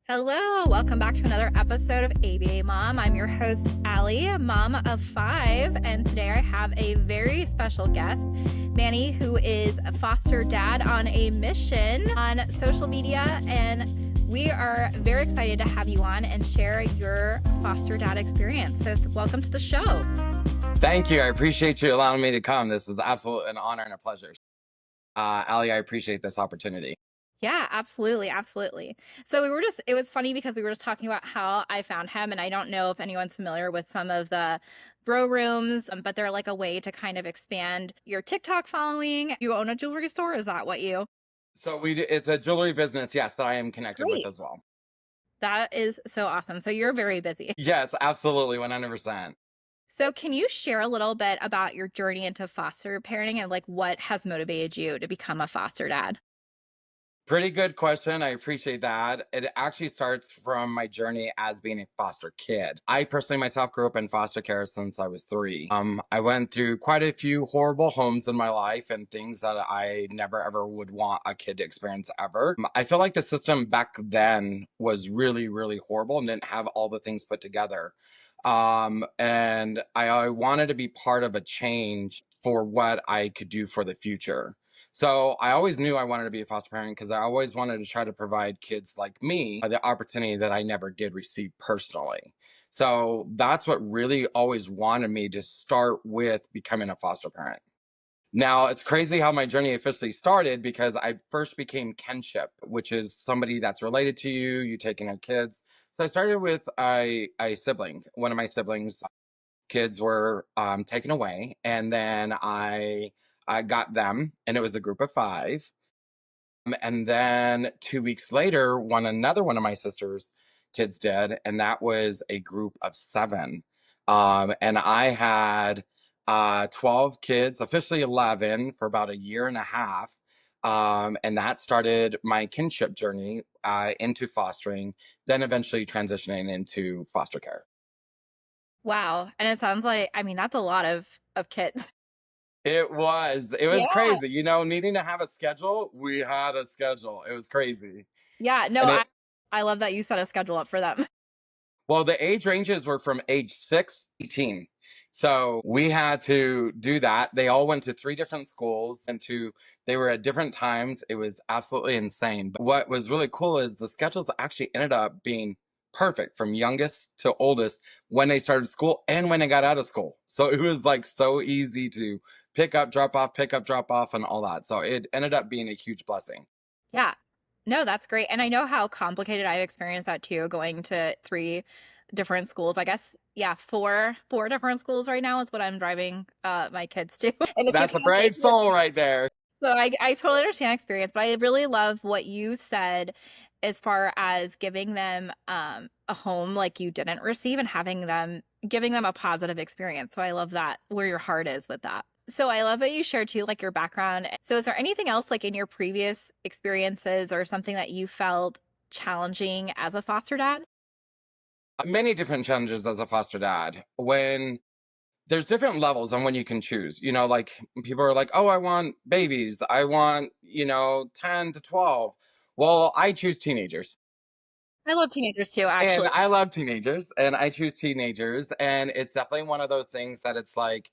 Hello, welcome back to another episode of ABA Mom. I'm your host, Allie, mom of five, and today I have a very special guest, Manny, who is a foster dad on a mission on social media, and we are very excited to have you on and share your foster dad experience. So welcome to the show. Thank you. I appreciate you allowing me to come. This is absolutely an honor and a pleasure. Allie, I appreciate this opportunity. Yeah, absolutely, absolutely. So it was funny because we were just talking about how I found him, and I don't know if anyone's familiar with some of the bro rooms, but they're like a way to kind of expand your TikTok following. You own a jewelry store? Is that what you? So it's a jewelry business, yes, that I am connected with Great. as well. That is so awesome. So you're very busy. Yes, absolutely, 100%. So can you share a little bit about your journey into foster parenting and like what has motivated you to become a foster dad? Pretty good question. I appreciate that. It actually starts from my journey as being a foster kid. I personally myself grew up in foster care since I was 3. I went through quite a few horrible homes in my life and things that I never ever would want a kid to experience ever. I feel like the system back then was really, really horrible and didn't have all the things put together. And I wanted to be part of a change for what I could do for the future. So I always knew I wanted to be a foster parent because I always wanted to try to provide kids like me the opportunity that I never did receive personally. So that's what really always wanted me to start with becoming a foster parent. Now, it's crazy how my journey officially started because I first became kinship, which is somebody that's related to you, you taking their kids. So I started with a sibling. One of my siblings' kids were taken away, and then I got them, and it was a group of 5. And then 2 weeks later, another one of my sister's kids did, and that was a group of 7. And I had 12 kids, officially 11, for about a year and a half. And that started my kinship journey into fostering, then eventually transitioning into foster care. Wow. And it sounds like, I mean, that's a lot of kids. It was Yeah. crazy, needing to have a schedule. We had a schedule. It was crazy. Yeah, no, And I love that you set a schedule up for them. well, the age ranges were from age 6 to 18. So we had to do that. They all went to 3 different schools they were at different times. It was absolutely insane. But what was really cool is the schedules actually ended up being perfect from youngest to oldest when they started school and when they got out of school. So it was like so easy to pick up, drop off, and all that. So it ended up being a huge blessing. Yeah. No, that's great, and I know how complicated I've experienced that too, going to 3 different schools. I guess, yeah, 4 different schools right now is what I'm driving, my kids to, and if you That's a count the brave soul right there. so I totally understand experience, but I really love what you said as far as giving them, a home like you didn't receive and having them giving them a positive experience, so I love that, where your heart is with that. So I love that you shared too, like, your background. So is there anything else, like, in your previous experiences or something that you felt challenging as a foster dad? Many different challenges as a foster dad. When there's different levels on when you can choose. Like people are like, "Oh, I want babies. I want, 10 to 12." Well, I choose teenagers. I love teenagers too, And actually. I love teenagers and I choose teenagers, and it's definitely one of those things that it's like,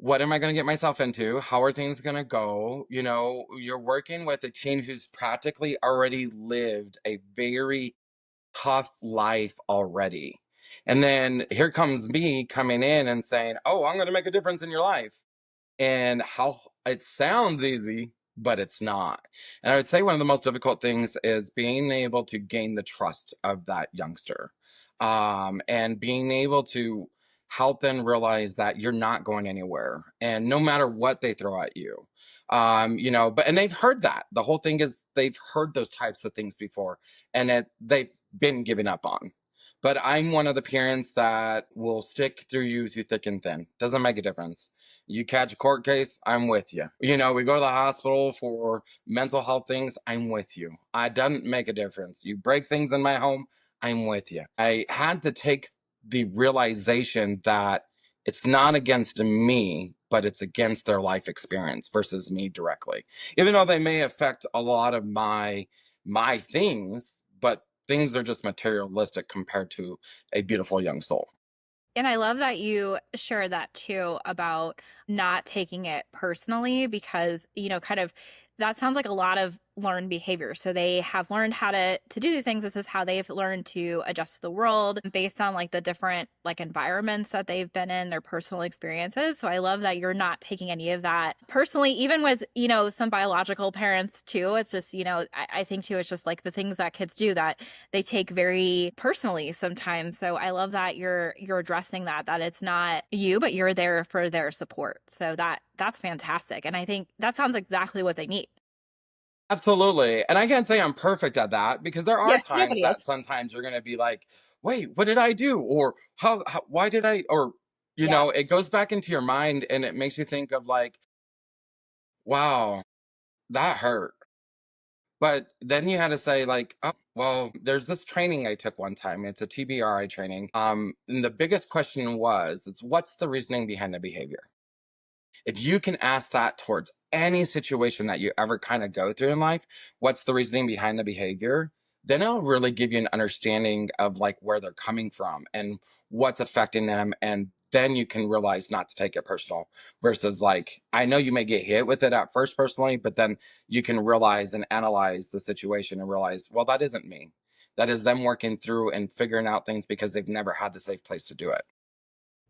what am I going to get myself into? How are things going to go? You're working with a teen who's practically already lived a very tough life already. And then here comes me coming in and saying, "Oh, I'm going to make a difference in your life." And how it sounds easy, but it's not. And I would say one of the most difficult things is being able to gain the trust of that youngster, and being able to help them realize that you're not going anywhere. And no matter what they throw at you, and they've heard that. The whole thing is they've heard those types of things before, and they've been given up on. But I'm one of the parents that will stick through you through thick and thin. Doesn't make a difference. You catch a court case, I'm with you. We go to the hospital for mental health things, I'm with you. It doesn't make a difference. You break things in my home, I'm with you. I had to take the realization that it's not against me, but it's against their life experience versus me directly. Even though they may affect a lot of my things, but things are just materialistic compared to a beautiful young soul. And I love that you share that too about not taking it personally because, kind of that sounds like a lot of learned behavior. So they have learned how to do these things. This is how they've learned to adjust to the world based on like the different like environments that they've been in, their personal experiences. So I love that you're not taking any of that personally, even with, some biological parents too. It's just, I think too, it's just like the things that kids do that they take very personally sometimes. So I love that you're addressing that it's not you, but you're there for their support. So that's fantastic. And I think that sounds exactly what they need. Absolutely. And I can't say I'm perfect at that because there are Yeah, times nobody that is. sometimes you're going to be like, wait, what did I do? Or why did I, or, Yeah. it goes back into your mind and it makes you think of like, wow, that hurt. But then you had to say like, oh, well, there's this training I took one time. It's a TBRI training. And the biggest question was, it's what's the reasoning behind the behavior? If you can ask that towards any situation that you ever kind of go through in life, what's the reasoning behind the behavior? Then it'll really give you an understanding of like where they're coming from and what's affecting them. And then you can realize not to take it personal versus like, I know you may get hit with it at first personally, but then you can realize and analyze the situation and realize, well, that isn't me. That is them working through and figuring out things because they've never had the safe place to do it.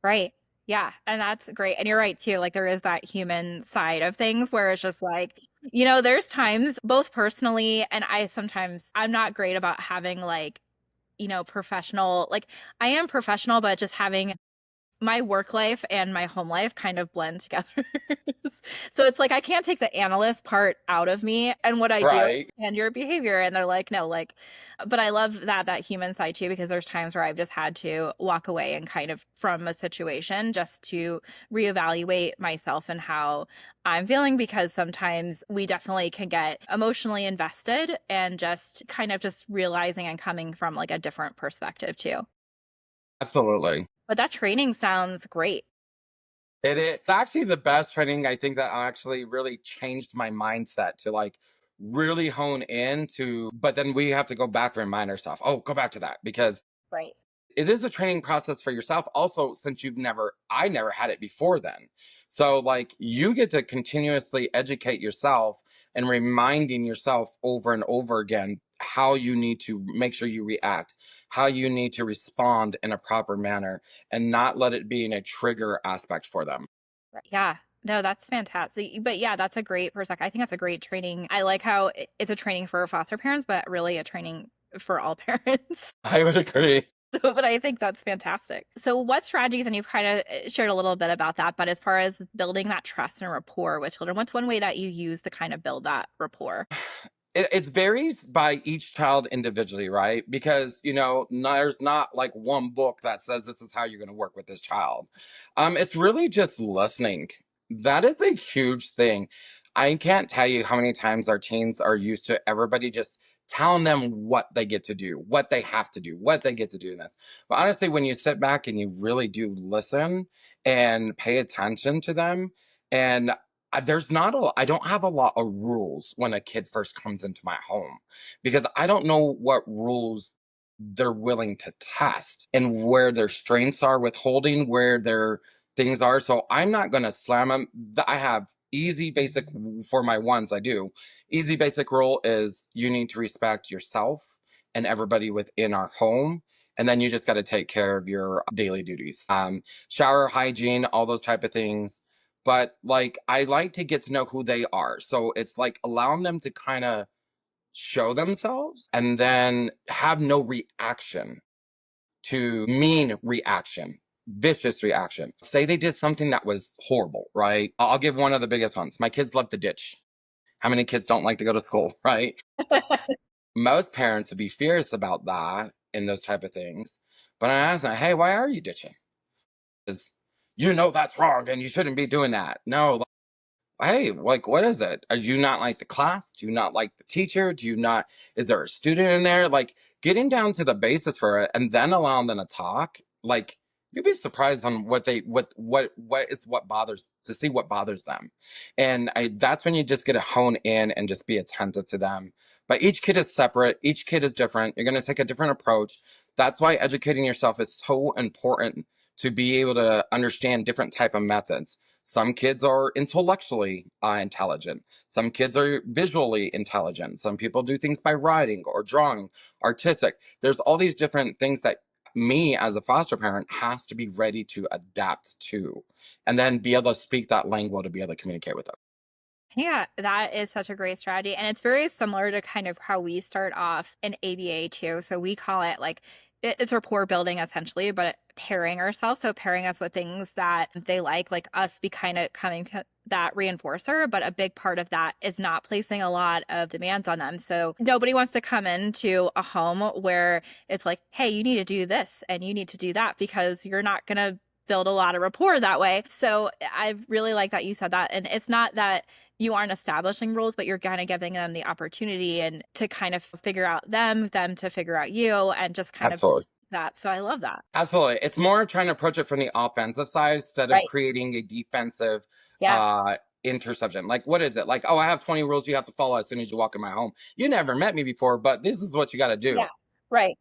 Right. Yeah, and that's great. And you're right too. Like there is that human side of things where it's just like, there's times both personally and I'm not great about having like, professional like I am professional, but just having my work life and my home life kind of blend together. So it's like I can't take the analyst part out of me and what I do Right. and your behavior. And they're like, no, like, but I love that human side too, because there's times where I've just had to walk away and kind of from a situation just to reevaluate myself and how I'm feeling because sometimes we definitely can get emotionally invested and just kind of just realizing and coming from like a different perspective too. Absolutely. But that training sounds great. It is. It's actually the best training I think that actually really changed my mindset to like really hone in to, but then we have to go back and remind ourselves, oh, go back to that because Right. it is a training process for yourself. Also, since I never had it before then. So, like, you get to continuously educate yourself and reminding yourself over and over again how you need to make sure you react, how you need to respond in a proper manner, and not let it be in a trigger aspect for them. Right. Yeah. No, that's fantastic. But yeah, that's a great perspective. I think that's a great training. I like how it's a training for foster parents, but really a training for all parents. I would agree. So, but I think that's fantastic. So, what strategies, and you've kind of shared a little bit about that, but as far as building that trust and rapport with children, what's one way that you use to kind of build that rapport? It varies by each child individually, right? Because there's not like one book that says this is how you're going to work with this child. It's really just listening. That is a huge thing. I can't tell you how many times our teens are used to everybody just telling them what they get to do, what they have to do, what they get to do in this. But honestly, when you sit back and you really do listen and pay attention to them, and I don't have a lot of rules when a kid first comes into my home because I don't know what rules they're willing to test and where their strengths are with holding, where their things are. So I'm not going to slam them. I have easy basic for my ones. I do easy basic rule is you need to respect yourself and everybody within our home. And then you just got to take care of your daily duties, shower hygiene, all those type of things. But like I like to get to know who they are. So it's like allowing them to kind of show themselves and then have no reaction to mean reaction, vicious reaction. Say they did something that was horrible, right? I'll give one of the biggest ones. My kids love to ditch. How many kids don't like to go to school, right? Most parents would be fierce about that and those type of things. But I ask them, hey, why are you ditching? Because that's wrong and you shouldn't be doing that. No, hey, like, what is it? Do you not like the class? Do you not like the teacher? Do you not, is there a student in there? Like, getting down to the basis for it and then allowing them to talk, like, you'd be surprised on what bothers to see what bothers them. And that's when you just get to hone in and just be attentive to them. But each kid is separate, each kid is different. You're going to take a different approach. That's why educating yourself is so important, to be able to understand different type of methods. Some kids are intellectually intelligent. Some kids are visually intelligent. Some people do things by writing or drawing, artistic. There's all these different things that me as a foster parent has to be ready to adapt to, and then be able to speak that language to be able to communicate with them. Yeah, that is such a great strategy. And it's very similar to kind of how we start off in ABA too. So we call it like it's rapport building essentially, but pairing ourselves. So pairing us with things that they like us be kind of coming that reinforcer. But a big part of that is not placing a lot of demands on them. So nobody wants to come into a home where it's like, hey, you need to do this and you need to do that, because you're not going to build a lot of rapport that way. So I really like that you said that. And it's not that you aren't establishing rules, but you're kind of giving them the opportunity and to kind of figure out them to figure out you, and just kind of Absolutely. that. So I love that. Absolutely. It's more trying to approach it from the offensive side instead of Right. creating a defensive Yeah. uh interception. Like, what is it? Like, oh, I have 20 rules you have to follow as soon as you walk in my home. You never met me before, but this is what you got to Yeah. do. Right.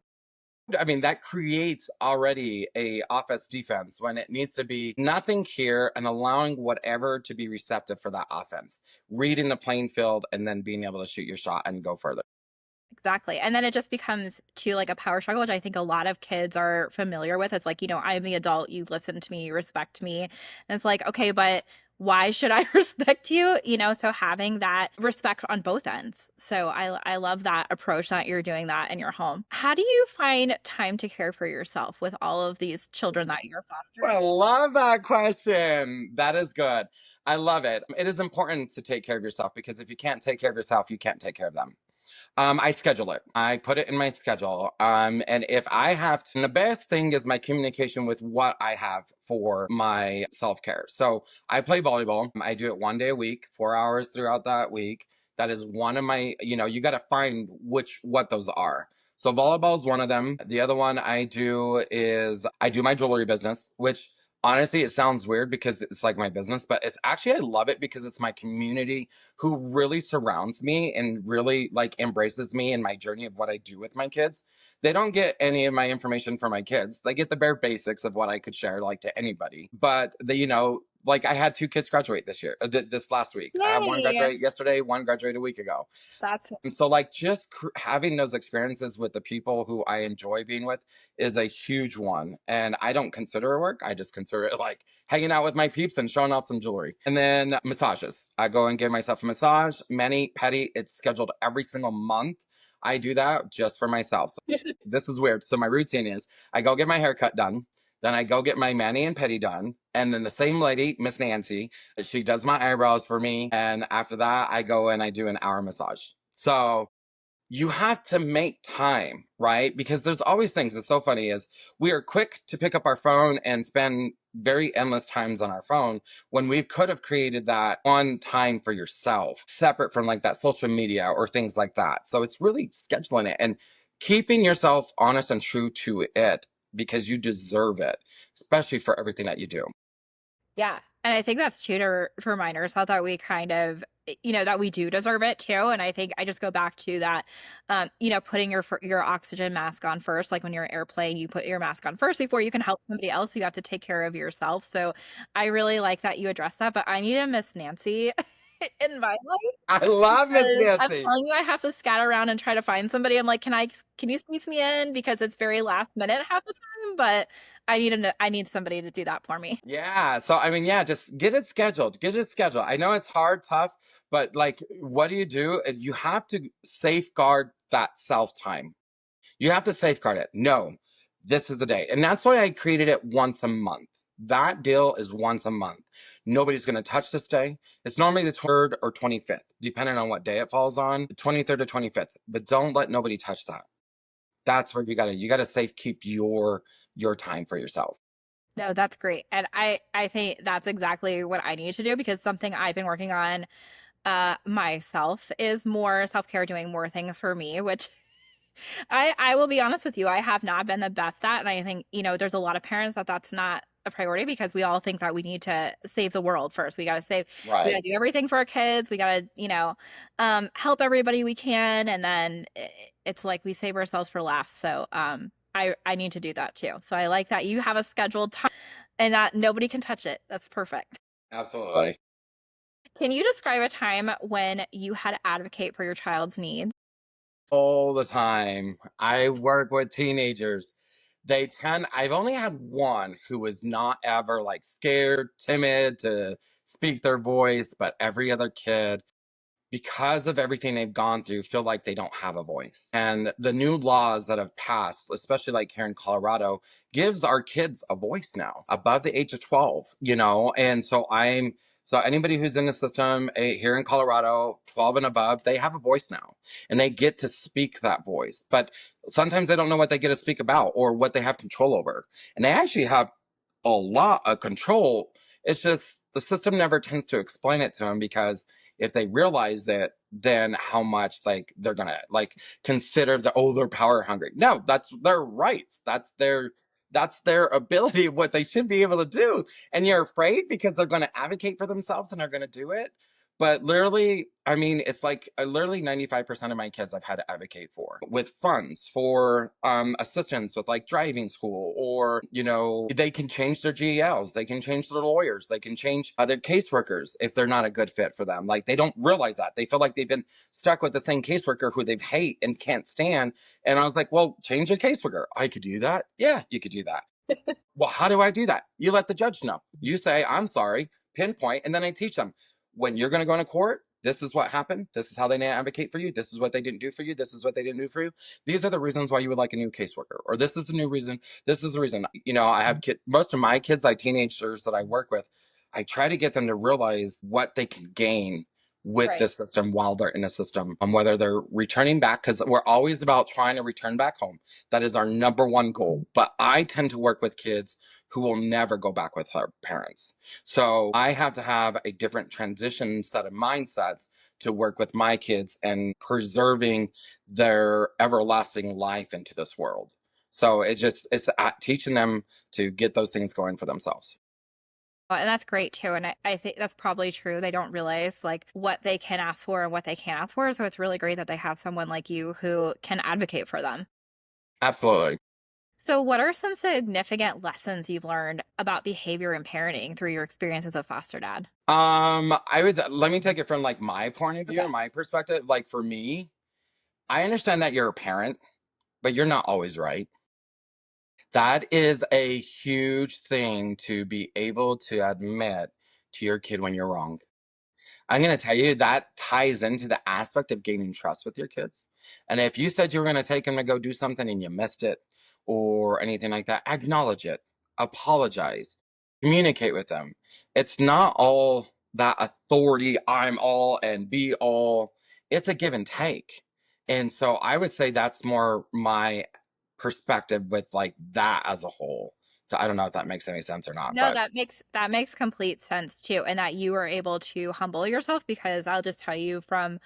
I mean, that creates already a offense defense when it needs to be nothing here, and allowing whatever to be receptive for that offense, reading the playing field, and then being able to shoot your shot and go further. Exactly. And then it just becomes to like a power struggle, which I think a lot of kids are familiar with. It's like, I'm the adult, you listen to me, you respect me. And it's like, okay, but why should I respect you? So having that respect on both ends. So I love that approach that you're doing that in your home. How do you find time to care for yourself with all of these children that you're I fostering? love that question. That is good. I love it. It is important to take care of yourself, because if you can't take care of yourself, you can't take care of them. I schedule it. I put it in my schedule. And if I have to, and the best thing is my communication with what I have for my self care. So I play volleyball. I do it 1 day a week, 4 hours throughout that week. That is one of my, you got to find what those are. So volleyball is one of them. The other one I do is I do my jewelry business, which honestly, it sounds weird because it's like my business, but it's actually, I love it because it's my community who really surrounds me and really like embraces me in my journey of what I do with my kids. They don't get any of my information from my kids. They get the bare basics of what I could share like to anybody. But like I had two kids graduate this year, this last week. I had one Yay. graduate yesterday, one graduated a week ago. That's And so, like, just having those experiences with the people who I enjoy being with is a huge one. And I don't consider it work. I just consider it like hanging out with my peeps and showing off some jewelry. And then massages. I go and give myself a massage, mani, pedi. It's scheduled every single month. I do that just for myself. So this is weird. So my routine is I go get my haircut done. Then I go get my mani and pedi done. And then the same lady, Miss Nancy, she does my eyebrows for me. And after that, I go and I do an hour massage. So you have to make time, right? Because there's always things. It's so funny is we are quick to pick up our phone and spend very endless times on our phone, when we could have created that one time for yourself, separate from like that social media or things like that. So it's really scheduling it and keeping yourself honest and true to it, because you deserve it, especially for everything that you do. Yeah, and I think that's too to remind ourselves that we kind of, that we do deserve it too. And I think I just go back to that, putting your oxygen mask on first. Like when you're airplane, you put your mask on first before you can help somebody else. You have to take care of yourself. So I really like that you address that. But I need a Miss Nancy in my life, I love Miss because I'm Nancy. telling you, I have to scatter around and try to find somebody. I'm like, can you squeeze me in? Because it's very last minute half the time, but I need somebody to do that for me. Yeah. So I mean, yeah, just get it scheduled. Get it scheduled. I know it's hard, tough, but like, what do? You have to safeguard that self time. You have to safeguard it. No, this is the day. And that's why I created it once a month. That deal is once a month. Nobody's going to touch this day. It's normally the 3rd or 25th, depending on what day it falls on, the 23rd or 25th. But don't let nobody touch that. That's where you gotta safe keep your time for yourself. No, that's great. And I think that's exactly what I need to do, because something I've been working on myself is more self-care, doing more things for me, which I will be honest with you, I have not been the best at, and I think, there's a lot of parents that that's not a priority because we all think that we need to save the world first. We gotta Right. do everything for our kids. We gotta, help everybody we can, and then it's like we save ourselves for last. So, I need to do that too. So I like that you have a scheduled time and that nobody can touch it. That's perfect. Absolutely. Can you describe a time when you had to advocate for your child's needs? All the time. I work with teenagers. I've only had one who was not ever like scared, timid to speak their voice, but every other kid, because of everything they've gone through, feel like they don't have a voice. And the new laws that have passed, especially like here in Colorado, gives our kids a voice now above the age of 12, And so anybody who's in the system here in Colorado, 12 and above, they have a voice now and they get to speak that voice. But sometimes they don't know what they get to speak about or what they have control over. And they actually have a lot of control. It's just the system never tends to explain it to them because if they realize it, then how much like they're gonna like consider they're power hungry. No, that's their rights. That's their ability, what they should be able to do. And you're afraid because they're gonna advocate for themselves and are gonna do it. But literally, I mean, it's like literally 95% of my kids I've had to advocate for with funds for assistance with like driving school, or, they can change their GELs, they can change their lawyers, they can change other caseworkers if they're not a good fit for them. Like they don't realize that. They feel like they've been stuck with the same caseworker who they hate and can't stand. And I was like, well, change your caseworker. I could do that. Yeah, you could do that. Well, how do I do that? You let the judge know. You say, I'm sorry, pinpoint, and then I teach them when you're going to go into court. This is what happened. This is how they advocate for you. This is what they didn't do for you. This is what they didn't do for you. These are the reasons why you would like a new caseworker, or this is the new reason. This is the reason. I have most of my kids, like teenagers that I work with, I try to get them to realize what they can gain with Right. the system while they're in the system, whether they're returning back, because we're always about trying to return back home. That is our number one goal. But I tend to work with kids who will never go back with their parents. So I have to have a different transition set of mindsets to work with my kids and preserving their everlasting life into this world. So it's teaching them to get those things going for themselves. Well, and that's great too. And I think that's probably true. They don't realize like what they can ask for and what they can't ask for. So it's really great that they have someone like you who can advocate for them. Absolutely. So, what are some significant lessons you've learned about behavior and parenting through your experience as a foster dad? I would let me take it from like my point of view Okay. and my perspective. Like for me, I understand that you're a parent, but you're not always right. That is a huge thing to be able to admit to your kid when you're wrong. I'm going to tell you that ties into the aspect of gaining trust with your kids. And if you said you were going to take them to go do something and you missed it or anything like that, acknowledge it, apologize, communicate with them. It's not all that authority, I'm all and be all. It's a give and take. And so I would say that's more my perspective with like that as a whole. So I don't know if that makes any sense or not, No, but that makes complete sense too, and that you are able to humble yourself because I'll just tell you from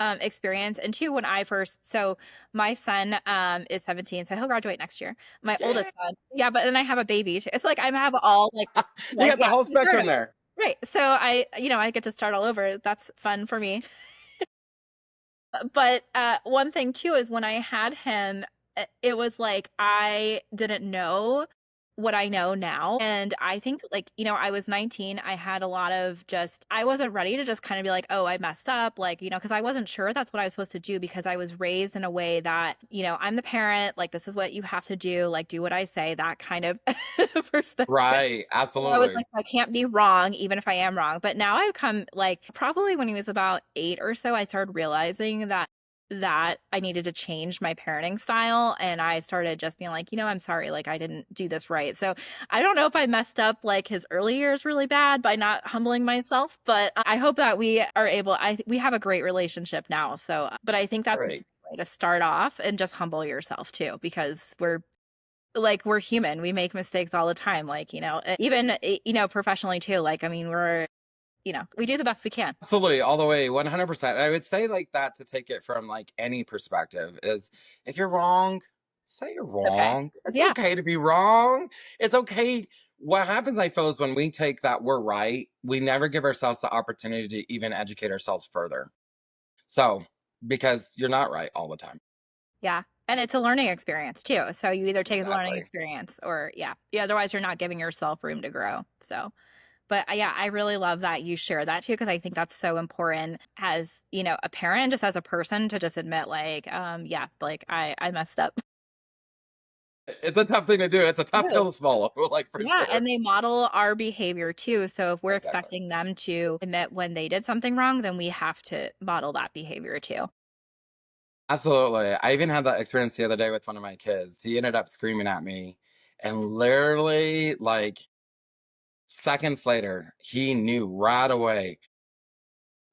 experience. And two, when I first, so my son is 17, so he'll graduate next year. My yeah, oldest son, yeah, but then I have a baby. It's like I have all you like got the yeah, whole he's spectrum grown. there. Right. So I get to start all over. That's fun for me. But, one thing too is when I had him, it was like I didn't know what I know now, and I think, like, I was 19, I had a lot of just I wasn't ready to just kinda be like, "Oh, I messed up," like, because I wasn't sure that's what I was supposed to do because I was raised in a way that, "I'm the parent, like, this is what you have to do, like, do what I say," that kind of perspective. Right, So I was absolutely. like, "I can't be wrong even if I am wrong," but now I've come like, probably when he was about 8 or so, I started realizing that I needed to change my parenting style, and I started just being like, I'm sorry, like, I didn't do this right." So, I don't know if I messed up, like, his early years really bad by not humbling myself, but I hope that we have a great relationship now, so but I think that's a Great. great way to start off and just humble yourself too, because we're human. We make mistakes all the time, like, even, professionally too. Like, I mean, we're we do the best we can. Absolutely, all the way, 100%. I would say like that to take it from like any perspective is if you're wrong, say you're Okay. wrong. It's Yeah. okay to be wrong. It's okay. What happens, I feel, is when we take that we're right, we never give ourselves the opportunity to even educate ourselves further. So, because you're not right all the time. Yeah. And it's a learning experience too. So you either take the learning Exactly. experience or yeah. Yeah. Otherwise you're not giving yourself room to grow. So but yeah, I really love that you share that too, because I think that's so important as, a parent, just as a person to just admit like, yeah, like I messed up. It's a tough thing to do. It's a tough pill to swallow, like for Yeah, sure. and they model our behavior too. So if we're Exactly. expecting them to admit when they did something wrong, then we have to model that behavior too. Absolutely. I even had that experience the other day with one of my kids. He ended up screaming at me and literally like seconds later, he knew right away,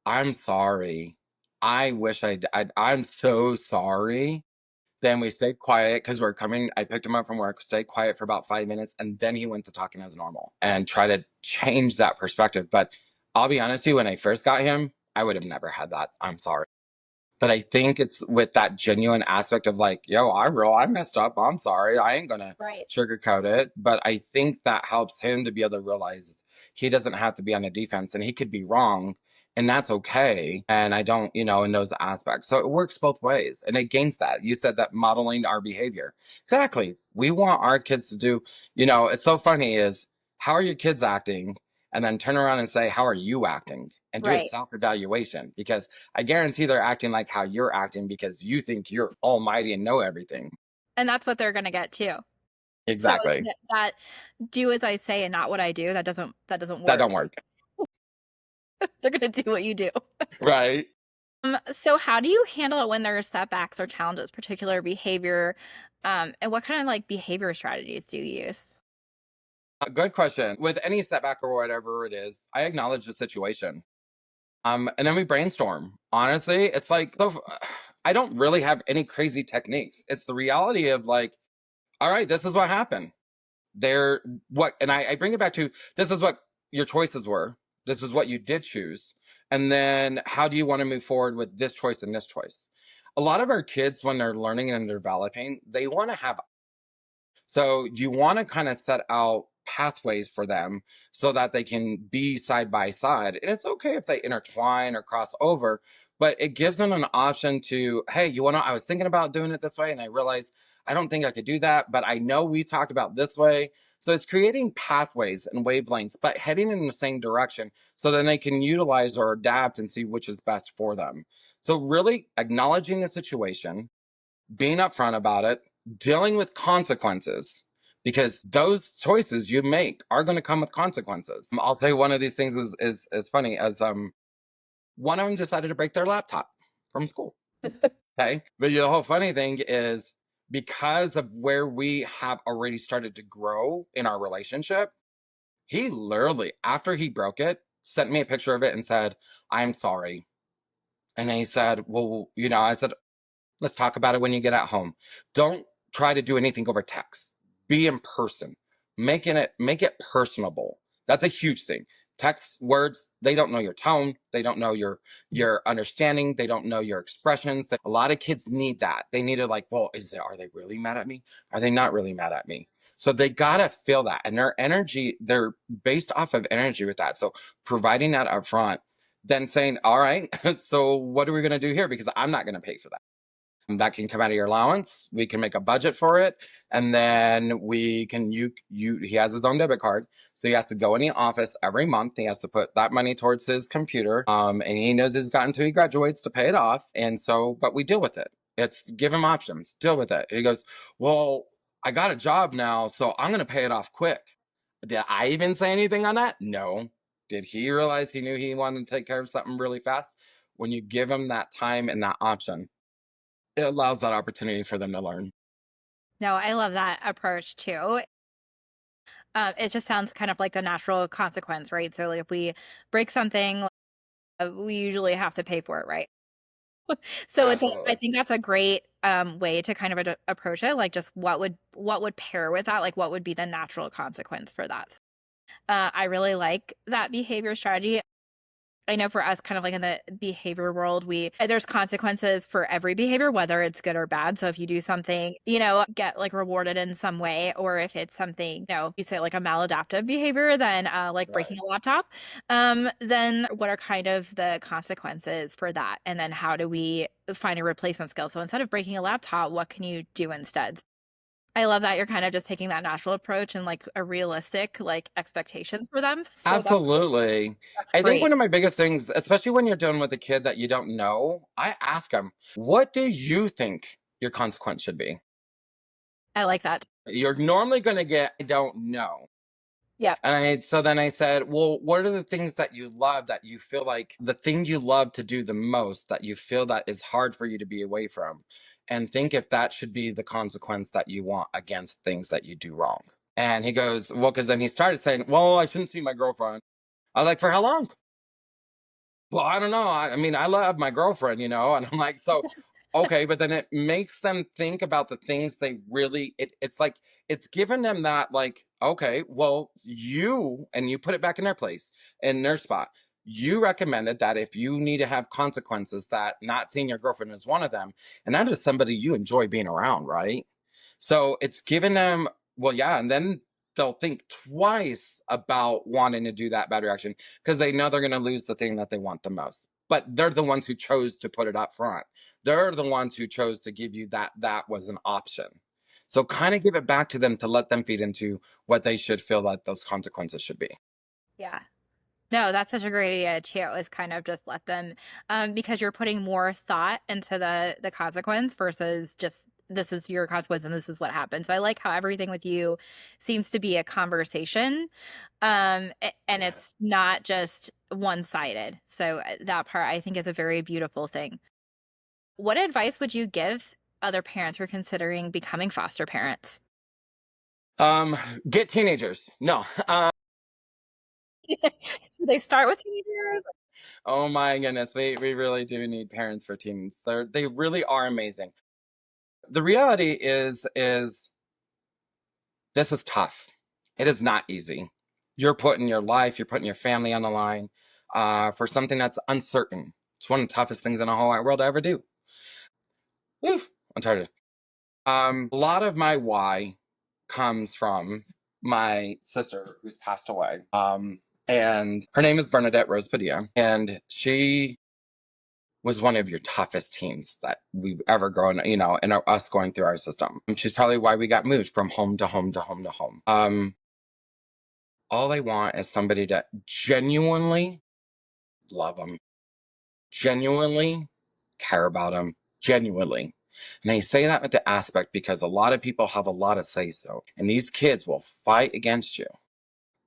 "I'm sorry. I wish I'm so sorry." Then we stayed quiet because we're coming I picked him up from work, stayed quiet for about 5 minutes, and then he went to talking as normal and try to change that perspective, but I'll be honest with you, when I first got him, I would have never had that, "I'm sorry." But I think it's with that genuine aspect of like, yo, I messed up. I'm sorry. I ain't gonna Right. sugarcoat it. But I think that helps him to be able to realize he doesn't have to be on the defense and he could be wrong. And that's okay. And I don't, in those aspects. So it works both ways. And it gains that. You said that modeling our behavior. Exactly. We want our kids to do, it's so funny is how are your kids acting? And then turn around and say, how are you acting? And do a Right. self evaluation because I guarantee they're acting like how you're acting because you think you're almighty and know everything. And that's what they're gonna get too. So it's Exactly. that do as I say and not what I do, that doesn't That work. don't work. They're gonna do what you do. Right. So how do you handle it when there are setbacks or challenges, particular behavior, and what kind of like behavior strategies do you use? Good question. With any setback or whatever it is, I acknowledge the situation. And then we brainstorm. Honestly, it's like I don't really have any crazy techniques. It's the reality of like, all right, this is what happened. There what and I bring it back to this is what your choices were. This is what you did choose. And then how do you want to move forward with this choice and this choice? A lot of our kids, when they're learning and developing, they want to have so you want to kind of set out pathways for them so that they can be side by side. And it's okay if they intertwine or cross over, but it gives them an option to, hey, I was thinking about doing it this way and I realized I don't think I could do that, but I know we talked about this way. So it's creating pathways and wavelengths, but heading in the same direction so then they can utilize or adapt and see which is best for them. So really acknowledging the situation, being upfront about it, dealing with consequences, because those choices you make are going to come with consequences. I'll say one of these things is funny as one of them decided to break their laptop from school. Okay, but the whole funny thing is because of where we have already started to grow in our relationship, he literally after he broke it sent me a picture of it and said, "I'm sorry." And he said, "Well, I said, let's talk about it when you get at home. Don't try to do anything over text. Be in person. Make it personable. That's a huge thing. Text words, they don't know your tone, they don't know your understanding, they don't know your expressions. A lot of kids need that. They need to like, well, are they really mad at me? Are they not really mad at me? So they gotta feel that. And their energy, they're based off of energy with that. So providing that up front, then saying, all right, so what are we gonna do here? Because I'm not gonna pay for that. That can come out of your allowance. We can make a budget for it, and then we can you. He has his own debit card, so he has to go in the office every month. He has to put that money towards his computer, and he knows he's got until he graduates to pay it off. And so, but we deal with it. It's give him options. Deal with it. And he goes, well, I got a job now, so I'm going to pay it off quick. Did I even say anything on that? No. Did he realize he knew he wanted to take care of something really fast? When you give him that time and that option, it allows that opportunity for them to learn. No, I love that approach too. It just sounds kind of like the natural consequence, right? So like if we break something, we usually have to pay for it, right? So I Absolutely. think that's a great way to kind of approach it. Like just what would pair with that? Like what would be the natural consequence for that? I really like that behavior strategy. I know for us, kind of like in the behavior world, there's consequences for every behavior, whether it's good or bad. So if you do something, get like rewarded in some way, or if it's something, you say like a maladaptive behavior, then like breaking Right. a laptop, then what are kind of the consequences for that? And then how do we find a replacement skill? So instead of breaking a laptop, what can you do instead? I love that you're kind of just taking that natural approach and like a realistic like expectations for them. So Absolutely. that's I think great. one of my biggest things, especially when you're dealing with a kid that you don't know, I ask them, what do you think your consequence should be? I like that. You're normally going to get, I don't know. Yeah. So then I said, well, what are the things that you love that you feel like the thing you love to do the most that you feel that is hard for you to be away from? And think if that should be the consequence that you want against things that you do wrong. And he goes, well, because then he started saying, well, I shouldn't see my girlfriend. I was like, for how long? Well, I don't know. I mean, I love my girlfriend, and I'm like, so okay, but then it makes them think about the things they really it's like it's giving them that like, okay, well, you put it back in their place, in their spot. You recommended that if you need to have consequences, that not seeing your girlfriend is one of them. And that is somebody you enjoy being around, right? So it's giving them, well, yeah, and then they'll think twice about wanting to do that bad reaction because they know they're going to lose the thing that they want the most. But they're the ones who chose to put it up front. They're the ones who chose to give you that was an option. So kind of give it back to them to let them feed into what they should feel that those consequences should be. Yeah. No, that's such a great idea too, is kind of just let them because you're putting more thought into the consequence versus just this is your consequence and this is what happened. So I like how everything with you seems to be a conversation. And Yeah. it's not just one-sided. So that part I think is a very beautiful thing. What advice would you give other parents who are considering becoming foster parents? Um, get teenagers. No. Should they start with teenagers? Oh my goodness, we really do need parents for teens. They really are amazing. The reality is this is tough. It is not easy. You're putting your life, you're putting your family on the line for something that's uncertain. It's one of the toughest things in the whole wide world to ever do. Woo, uncharted. A lot of my why comes from my sister who's passed away. And her name is Bernadette Rose Padilla, and she was one of your toughest teens that we've ever grown, and us going through our system. She's probably why we got moved from home to home to home to home. All I want is somebody to genuinely love them, genuinely care about them, genuinely. And I say that with the aspect because a lot of people have a lot of say so, and these kids will fight against you.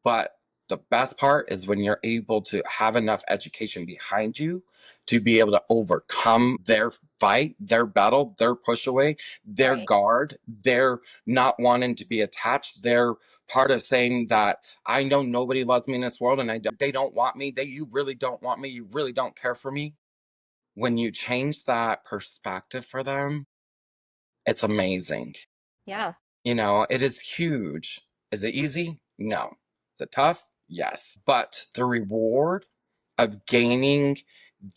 But the best part is when you're able to have enough education behind you to be able to overcome their fight, their battle, their push away, their Right. guard, their not wanting to be attached, their part of saying that I know nobody loves me in this world and they don't want me. You really don't want me. You really don't care for me. When you change that perspective for them, it's amazing. Yeah. It is huge. Is it easy? No. Is it tough? Yes. But the reward of gaining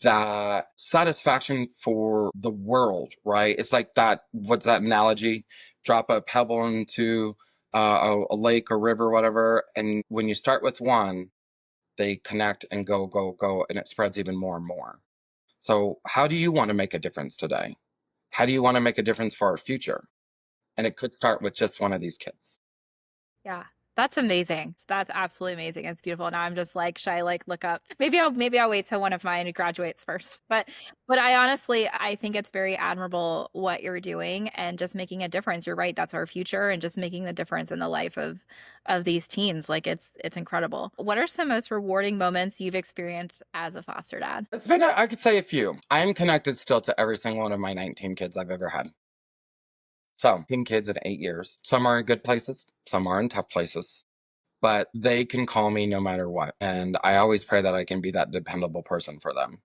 that satisfaction for the world, right? It's like what's that analogy? Drop a pebble into a lake or river, whatever. And when you start with one, they connect and go, go, go, and it spreads even more and more. So, how do you want to make a difference today? How do you want to make a difference for our future? And it could start with just one of these kids. Yeah. That's amazing. That's absolutely amazing. It's beautiful. Now I'm just like, should I like look up? Maybe I'll wait till one of mine graduates first. But I honestly I think it's very admirable what you're doing and just making a difference. You're right. That's our future and just making the difference in the life of these teens. Like it's incredible. What are some most rewarding moments you've experienced as a foster dad? It's been, I could say a few. I'm connected still to every single one of my 19 kids I've ever had. So, 10 kids in 8 years. Some are in good places, some are in tough places, but they can call me no matter what. And I always pray that I can be that dependable person for them.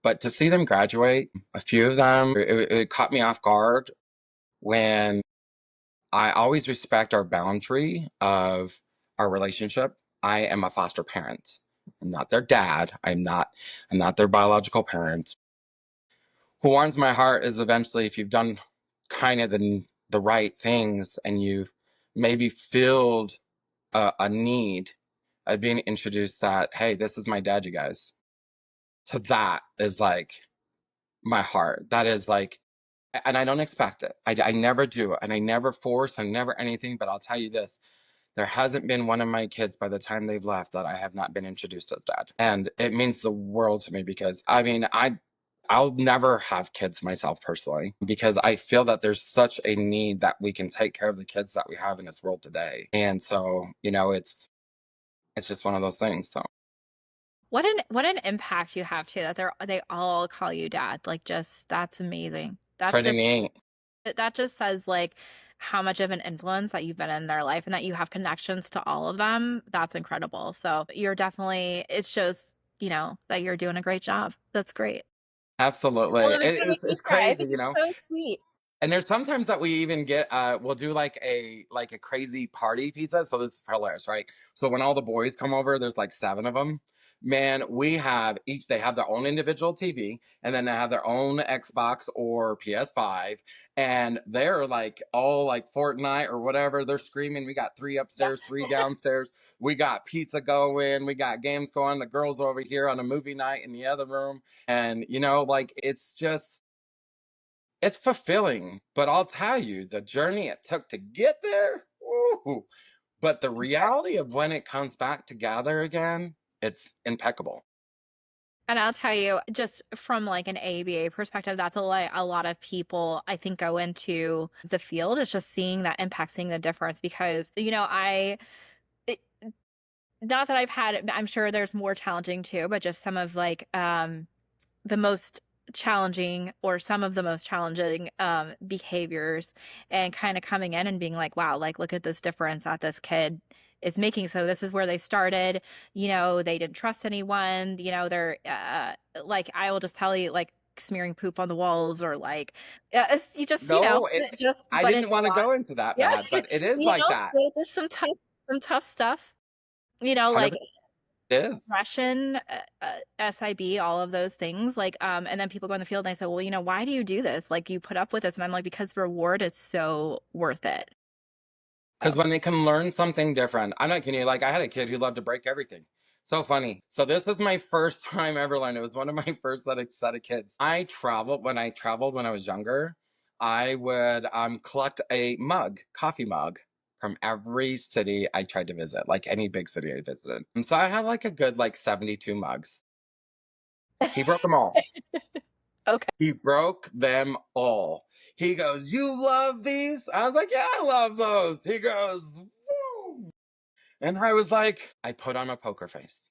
But to see them graduate, a few of them, it caught me off guard when I always respect our boundary of our relationship. I am a foster parent. I'm not their dad. I'm not their biological parent. What warms my heart is eventually if you've done kind of the right things and you maybe filled a need of being introduced that, hey, this is my dad, you guys. So that is like my heart. That is like, and I don't expect it. I never do. And I never force and never anything. But I'll tell you this, there hasn't been one of my kids by the time they've left that I have not been introduced as dad. And it means the world to me because I mean, I'll never have kids myself personally because I feel that there's such a need that we can take care of the kids that we have in this world today. And so, it's just one of those things. So What an impact you have too, that they all call you dad, like, just that's amazing. That's pretty just neat. that just says, like, how much of an influence that you've been in their life and that you have connections to all of them. That's incredible. So, you're definitely it shows, that you're doing a great job. That's great. I Absolutely. love it's It, gonna make it's me it's cry. I crazy, think you it's know. so sweet. And there's sometimes that we even get we'll do like a crazy party pizza. So this is hilarious, right? So when all the boys come over, there's like seven of them. Man, we have each they have their own individual TV and then they have their own Xbox or PS5 and they're like all like Fortnite or whatever. They're screaming. We got three Yeah. upstairs, three downstairs. We got pizza going, we got games going. The girls over here on a movie night in the other room. And like it's fulfilling, but I'll tell you, the journey it took to get there, ooh, but the reality of when it comes back together again, it's impeccable. And I'll tell you, just from like an ABA perspective, that's a lot of people I think go into the field is just seeing that impact, seeing the difference because, it, not that I've had, I'm sure there's more challenging too, but just some of like, the most challenging or some of the most challenging behaviors and kind of coming in and being like, wow, like look at this difference that this kid is making. So this is where they started, they didn't trust anyone, they're like I will just tell you like smearing poop on the walls or like it's, you just No, it just I but it's didn't a want to lot. go into that Yeah. bad, but it is like that. So just some tough stuff, like 100% is. depression, SIB, all of those things, like, and then people go in the field and I say, "Well, why do you do this? Like, you put up with this." And I'm like, "Because reward is so worth it." Because Oh, when they can learn something different, I'm not kidding you. Like I had a kid who loved to break everything. So funny. So this was my first time ever learning. It was one of my first set of kids. I traveled when I was younger. I would collect a coffee mug from every city I tried to visit, like any big city I visited. And so I had like a good like 72 mugs. He broke them all. okay. He broke them all. He goes, "You love these?" I was like, "Yeah, I love those." He goes, "Woo." And I was like, I put on a poker face.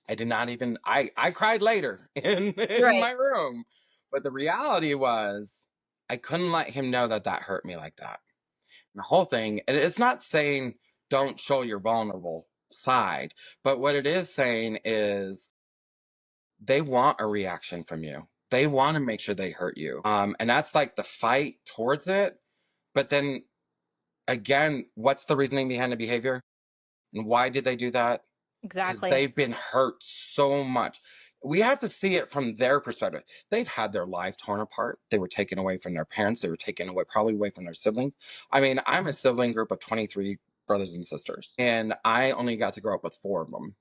I did not even I cried later in Right. my room. But the reality was I couldn't let him know that that hurt me like that. The whole thing, and it's not saying don't show your vulnerable side, but what it is saying is they want a reaction from you. They want to make sure they hurt you. And that's like the fight towards it. But then again, what's the reasoning behind the behavior? And why did they do that? Because Exactly. they've been hurt so much. We have to see it from their perspective. They've had their life torn apart. They were taken away from their parents. They were taken away, probably away from their siblings. I mean, I'm a sibling group of 23 brothers and sisters, and I only got to grow up with four of them.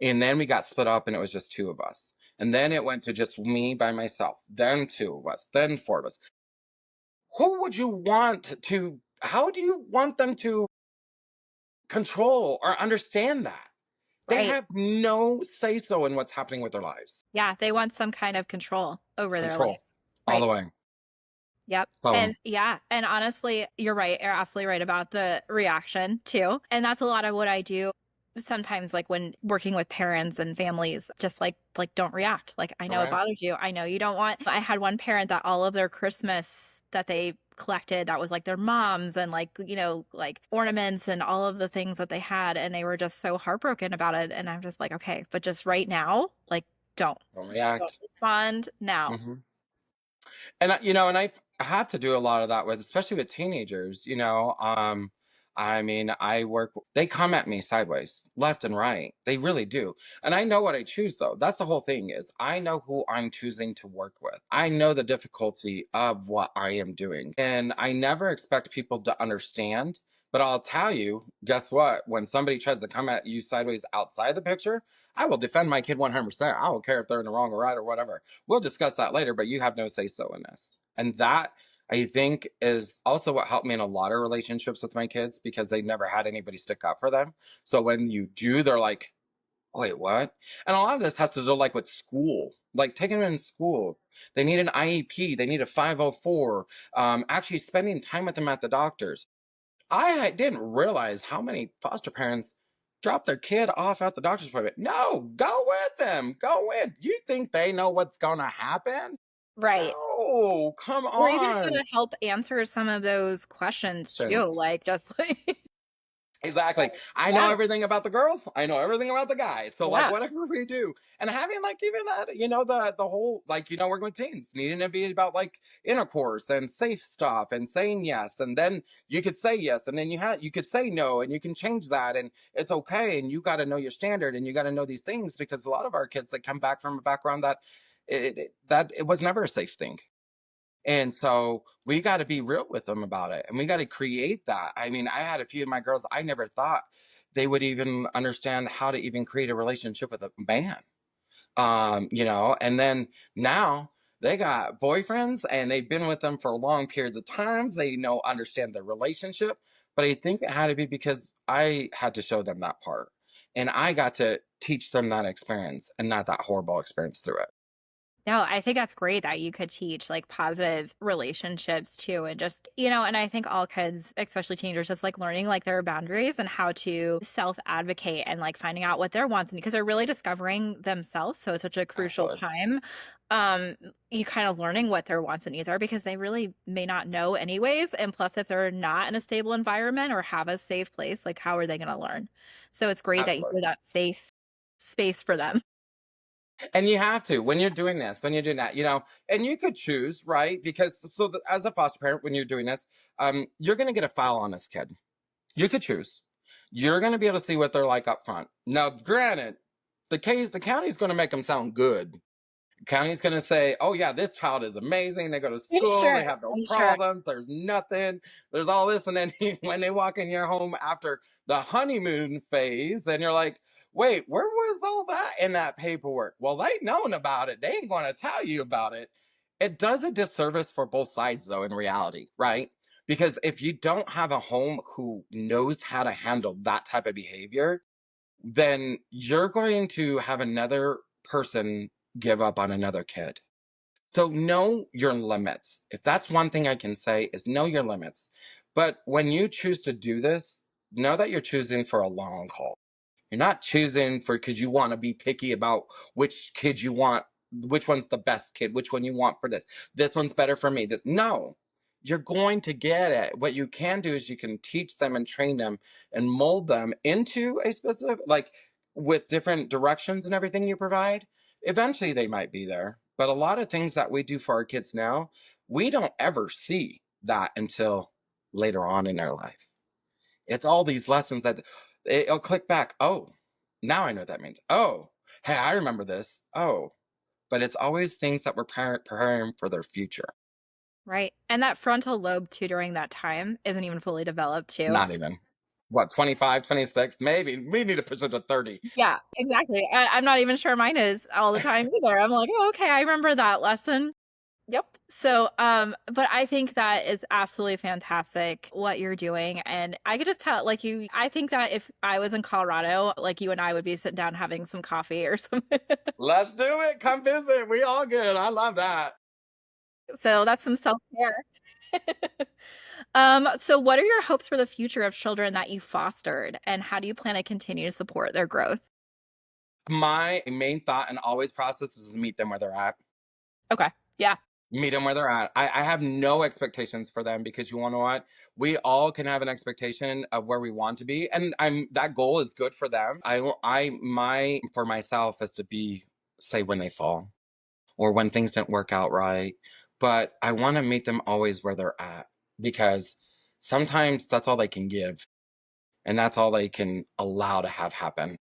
And then we got split up, and it was just two of us. And then it went to just me by myself, then two of us, then four of us. Who would you want to, how do you want them to control or understand that? They Right. have no say so in what's happening with their lives. Yeah, they want some kind of control over their life. Control all Right. the way. Yep. So And yeah, and honestly, you're right. You're absolutely right about the reaction too. And that's a lot of what I do sometimes like when working with parents and families, just like don't react. Like I know it correct. bothers you. I know you don't want I had one parent that all of their Christmas that they collected that was like their moms and like like ornaments and all of the things that they had and they were just so heartbroken about it and I'm just like okay but just right now like don't Don't don't react. respond now. Hmm. And and I have to do a lot of that with, especially with teenagers. I mean, they come at me sideways, left and right. They really do. And I know what I choose though. That's the whole thing is I know who I'm choosing to work with. I know the difficulty of what I am doing. And I never expect people to understand. But I'll tell you, guess what? When somebody tries to come at you sideways outside the picture, I will defend my kid 100%. I don't care if they're in the wrong or right or whatever. We'll discuss that later, but you have no say so in this. And that I think is also what helped me in a lot of relationships with my kids because they never had anybody stick up for them. So when you do, they're like, wait, what? And a lot of this has to do like with school, like taking them in school. They need an IEP, they need a 504, actually spending time with them at the doctors. Didn't realize how many foster parents drop their kid off at the doctor's appointment. No, go with them. Go in. You think they know what's going to happen? Right. No, come Or even how on. to help answer some of those questions too, Questions. like, just like Exactly. I know yeah, everything about the girls. I know everything about the guys. So like yeah. whatever we do, and having like even that, the whole like working with teens needing to be about like intercourse and safe stuff and saying yes, and then you could say yes, and then you could say no, and you can change that, and it's okay, and you got to know your standard, and you got to know these things because a lot of our kids that come back from a background that it was never a safe thing. And so we got to be real with them about it. And we got to create that. I mean, I had a few of my girls, I never thought they would even understand how to even create a relationship with a man. And then now they got boyfriends and they've been with them for long periods of times. They know, understand the relationship. But I think it had to be because I had to show them that part. And I got to teach them that experience and not that horrible experience through it. No, I think that's great that you could teach like positive relationships too. And just, and I think all kids, especially teenagers, just like learning like their boundaries and how to self advocate and like finding out what their wants and because they're really discovering themselves. So it's such a crucial Absolutely. time. You kind of learning what their wants and needs are because they really may not know anyways. And plus, if they're not in a stable environment or have a safe place, like how are they going to learn? So it's great that you Absolutely. are that safe space for them. And you have to when you're doing this, when you're doing that, and you could choose, right? Because as a foster parent, when you're doing this, you're going to get a file on this kid. You could choose. You're going to be able to see what they're like up front. Now, granted, the county's going to make them sound good. County's going to say, oh, yeah, this child is amazing. They go to I'm school. sure. They have no I'm sure. problems. There's nothing. There's all this. And then when they walk in your home after the honeymoon phase, then you're like, wait, where was all that in that paperwork? Well, they known about it. They ain't going to tell you about it. It does a disservice for both sides, though, in reality, right? Because if you don't have a home who knows how to handle that type of behavior, then you're going to have another person give up on another kid. So know your limits. If that's one thing I can say is know your limits. But when you choose to do this, know that you're choosing for a long haul. You're not choosing for because you want to be picky about which kid you want, which one's the best kid, which one you want for this. This one's better for me. This no. You're going to get it. What you can do is you can teach them and train them and mold them into a specific like with different directions and everything you provide. Eventually they might be there. But a lot of things that we do for our kids now, we don't ever see that until later on in their life. It's all these lessons that it'll click back. Oh, now I know what that means. Oh, hey, I remember this. Oh, but it's always things that we're preparing for their future. Right, and that frontal lobe too during that time isn't even fully developed too. Not even. What, 25, 26? Maybe. We need to push it to 30. Yeah, exactly. I'm not even sure mine is all the time either. I'm like, "Oh, okay, I remember that lesson." Yep. So, but I think that is absolutely fantastic what you're doing, and I could just tell, like I think that if I was in Colorado, like you and I would be sitting down having some coffee or something. Let's do it. Come visit. We all good. I love that. So that's some self-care. So what are your hopes for the future of children that you fostered, and how do you plan to continue to support their growth? My main thought and always process is meet them where they're at. Okay. Yeah. Meet them where they're at. I have no expectations for them because you want to know what? We all can have an expectation of where we want to be, and that goal is good for them. My for myself is to be say when they fall or when things didn't work out right, but I want to meet them always where they're at because sometimes that's all they can give. And that's all they can allow to have happen.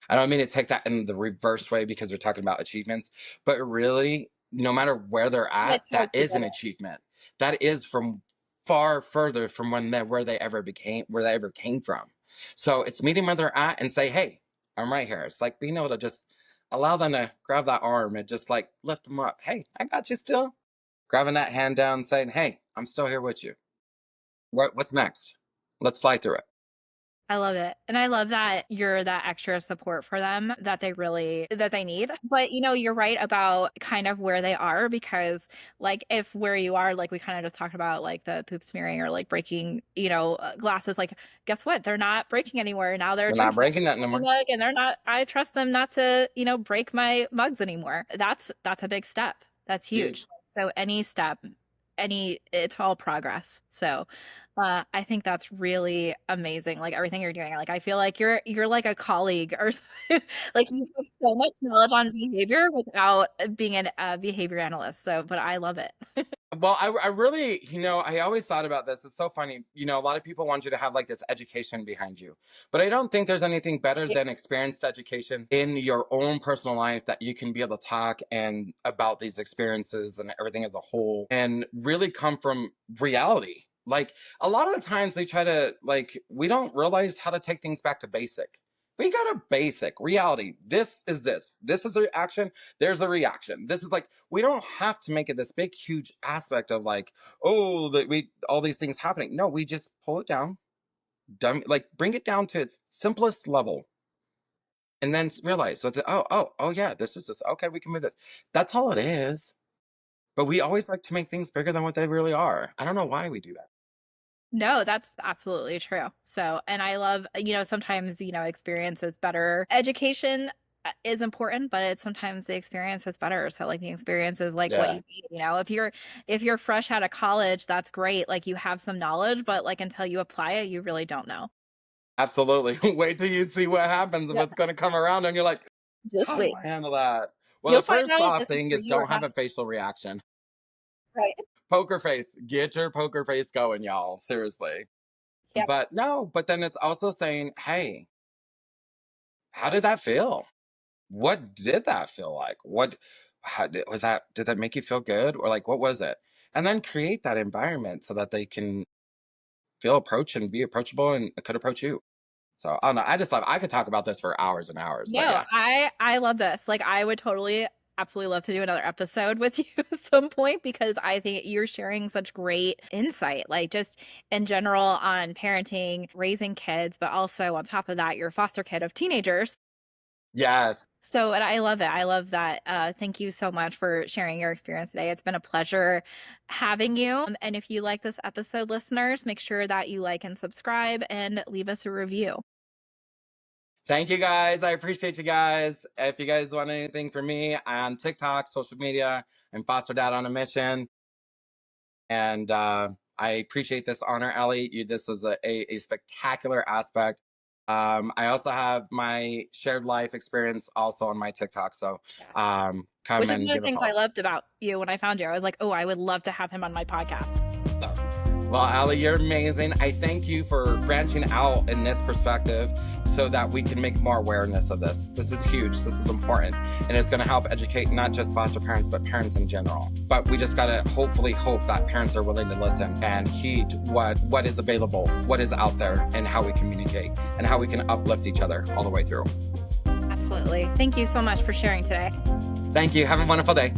I don't mean to take that in the reverse way because we're talking about achievements, but really, no matter where they're at, It's that hard to is get an it. achievement. That is from far further from where they ever came from. So it's meeting where they're at and say, hey, I'm right here. It's like being able to just allow them to grab that arm and just like lift them up. Hey, I got you still. Grabbing that hand down and saying, hey, I'm still here with you. What's next? Let's fly through it. I love it. And I love that you're that extra support for them that they need. But you're right about kind of where they are because like if where you are, like we kind of just talked about like the poop smearing or like breaking, glasses, like guess what? They're not breaking anymore. Now they're We're not drinking breaking that out of anymore. the mug and they're not I trust them not to, break my mugs anymore. That's a big step. That's huge. Huge. So any step, it's all progress. So I think that's really amazing, like, everything you're doing, like, I feel like you're like a colleague or something, like, you have so much knowledge on behavior without being a behavior analyst, so but I love it. Well, I really, I always thought about this. It's so funny. A lot of people want you to have like this education behind you, but I don't think there's anything better Yeah. than experienced education in your own personal life that you can be able to talk and about these experiences and everything as a whole and really come from reality. Like a lot of the times they try to like we don't realize how to take things back to basic. We got a basic reality. This is this. This is the action. There's the reaction. This is like we don't have to make it this big, huge aspect of like, oh, that we all these things happening. No, we just pull it down, like bring it down to its simplest level, and then realize what oh yeah, this is this. Okay, we can move this. That's all it is. But we always like to make things bigger than what they really are. I don't know why we do that. No, that's absolutely true. So, and I love, sometimes, experience is better. Education is important, but it's sometimes the experience is better. So like the experience is like what Yeah, you need, if you're fresh out of college, that's great. Like you have some knowledge, but like until you apply it, you really don't know. absolutely. Wait till you see what happens and Yeah, what's going to come around, and you're like, just how do wait. I handle that? Well, You'll the find first out if off this is thing for is you or don't have not. a facial reaction. Right. Poker face. Get your poker face going, y'all. Seriously. Yeah. But no, but then it's also saying, hey, how did that feel? What did that feel like? Was that, did that make you feel good? Or like, what was it? And then create that environment so that they can feel approached and be approachable and could approach you. So I don't know. I just thought I could talk about this for hours and hours, but No, yeah. I love this. Like I would totally absolutely love to do another episode with you at some point because I think you're sharing such great insight, like just in general on parenting, raising kids, but also on top of that, you're a foster kid of teenagers. Yes. So, and I love it. I love that. Thank you so much for sharing your experience today. It's been a pleasure having you. And if you like this episode, listeners, make sure that you like and subscribe and leave us a review. Thank you guys. I appreciate you guys. If you guys want anything from me on TikTok, social media, I'm Foster Dad on a Mission. And I appreciate this honor, Ellie. This was a spectacular aspect. I also have my shared life experience also on my TikTok. So Yeah. come Which is and one of the give a things I follow. loved about you when I found you. I was like, oh, I would love to have him on my podcast. So, well, Ali, you're amazing. I thank you for branching out in this perspective so that we can make more awareness of this. This is huge. This is important. And it's going to help educate not just foster parents, but parents in general. But we just got to hopefully hope that parents are willing to listen and heed what is available, what is out there, and how we communicate and how we can uplift each other all the way through. Absolutely. Thank you so much for sharing today. Thank you. Have a wonderful day.